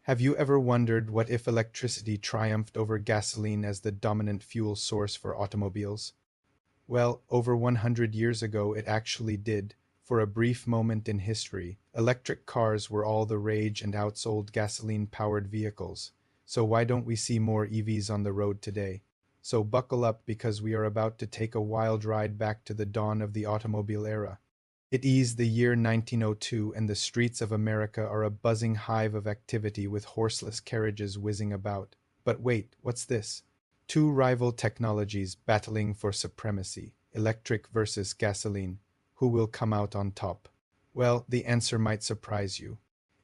Have you ever wondered what if electricity triumphed over gasoline as the dominant fuel source for automobiles? Well, over 100 years ago it actually did. For a brief moment in history, electric cars were all the rage and outsold gasoline-powered vehicles. So why don't we see more EVs on the road today? So buckle up because we are about to take a wild ride back to the dawn of the automobile era. It is the year 1902 and the streets of America are a buzzing hive of activity with horseless carriages whizzing about. But wait, what's this? Two rival technologies battling for supremacy, electric versus gasoline. Who will come out on top? Well, the answer might surprise you.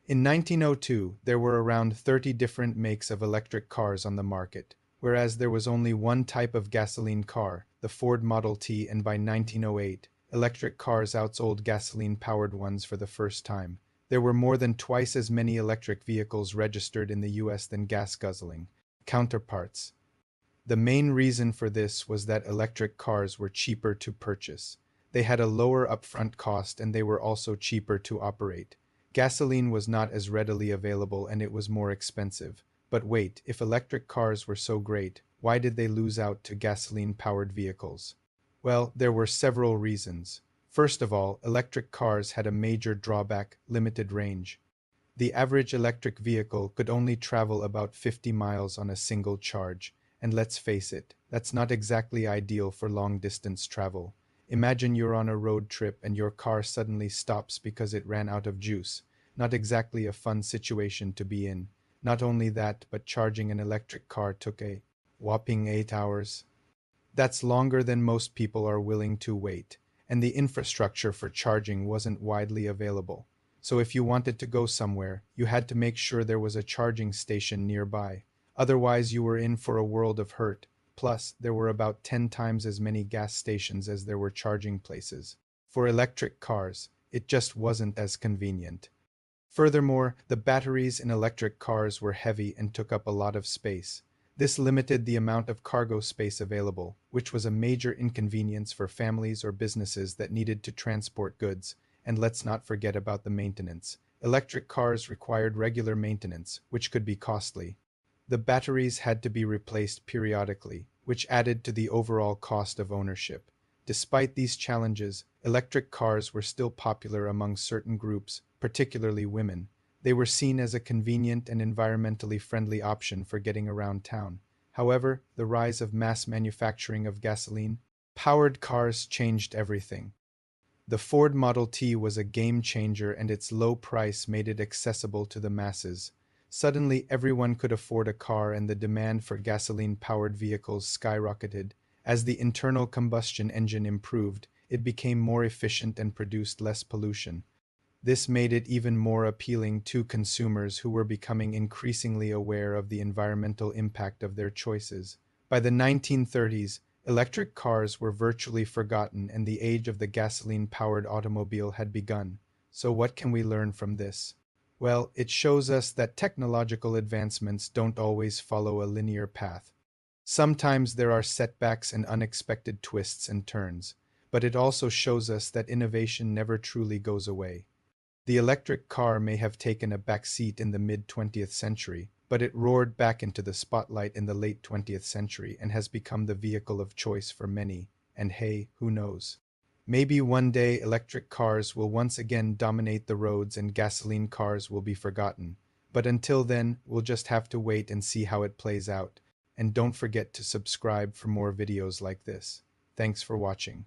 In 1902, there were around 30 different makes of electric cars on the market, whereas there was only one type of gasoline car, the Ford Model T, and by 1908, electric cars outsold gasoline-powered ones for the first time. There were more than twice as many electric vehicles registered in the US than gas-guzzling counterparts. The main reason for this was that electric cars were cheaper to purchase. They had a lower upfront cost and they were also cheaper to operate. Gasoline was not as readily available and it was more expensive. But wait, if electric cars were so great, why did they lose out to gasoline-powered vehicles? Well, there were several reasons. First of all, electric cars had a major drawback: limited range. The average electric vehicle could only travel about 50 miles on a single charge. And let's face it, that's not exactly ideal for long-distance travel. Imagine you're on a road trip and your car suddenly stops because it ran out of juice. Not exactly a fun situation to be in. Not only that, but charging an electric car took a whopping 8 hours. That's longer than most people are willing to wait, and the infrastructure for charging wasn't widely available. So if you wanted to go somewhere, you had to make sure there was a charging station nearby. Otherwise, you were in for a world of hurt. Plus, there were about 10 times as many gas stations as there were charging places. For electric cars, it just wasn't as convenient. Furthermore, the batteries in electric cars were heavy and took up a lot of space. This limited the amount of cargo space available, which was a major inconvenience for families or businesses that needed to transport goods. And let's not forget about the maintenance. Electric cars required regular maintenance, which could be costly. The batteries had to be replaced periodically, which added to the overall cost of ownership. Despite these challenges, electric cars were still popular among certain groups, particularly women. They were seen as a convenient and environmentally friendly option for getting around town. However, the rise of mass manufacturing of gasoline-powered cars changed everything. The Ford Model T was a game changer and its low price made it accessible to the masses. Suddenly, everyone could afford a car and the demand for gasoline-powered vehicles skyrocketed. As the internal combustion engine improved, it became more efficient and produced less pollution. This made it even more appealing to consumers who were becoming increasingly aware of the environmental impact of their choices. By the 1930s, electric cars were virtually forgotten and the age of the gasoline-powered automobile had begun. So what can we learn from this? Well, it shows us that technological advancements don't always follow a linear path. Sometimes there are setbacks and unexpected twists and turns, but it also shows us that innovation never truly goes away. The electric car may have taken a back seat in the mid-20th century, but it roared back into the spotlight in the late 20th century and has become the vehicle of choice for many. And hey, who knows? Maybe one day electric cars will once again dominate the roads and gasoline cars will be forgotten. But until then, we'll just have to wait and see how it plays out. And don't forget to subscribe for more videos like this. Thanks for watching.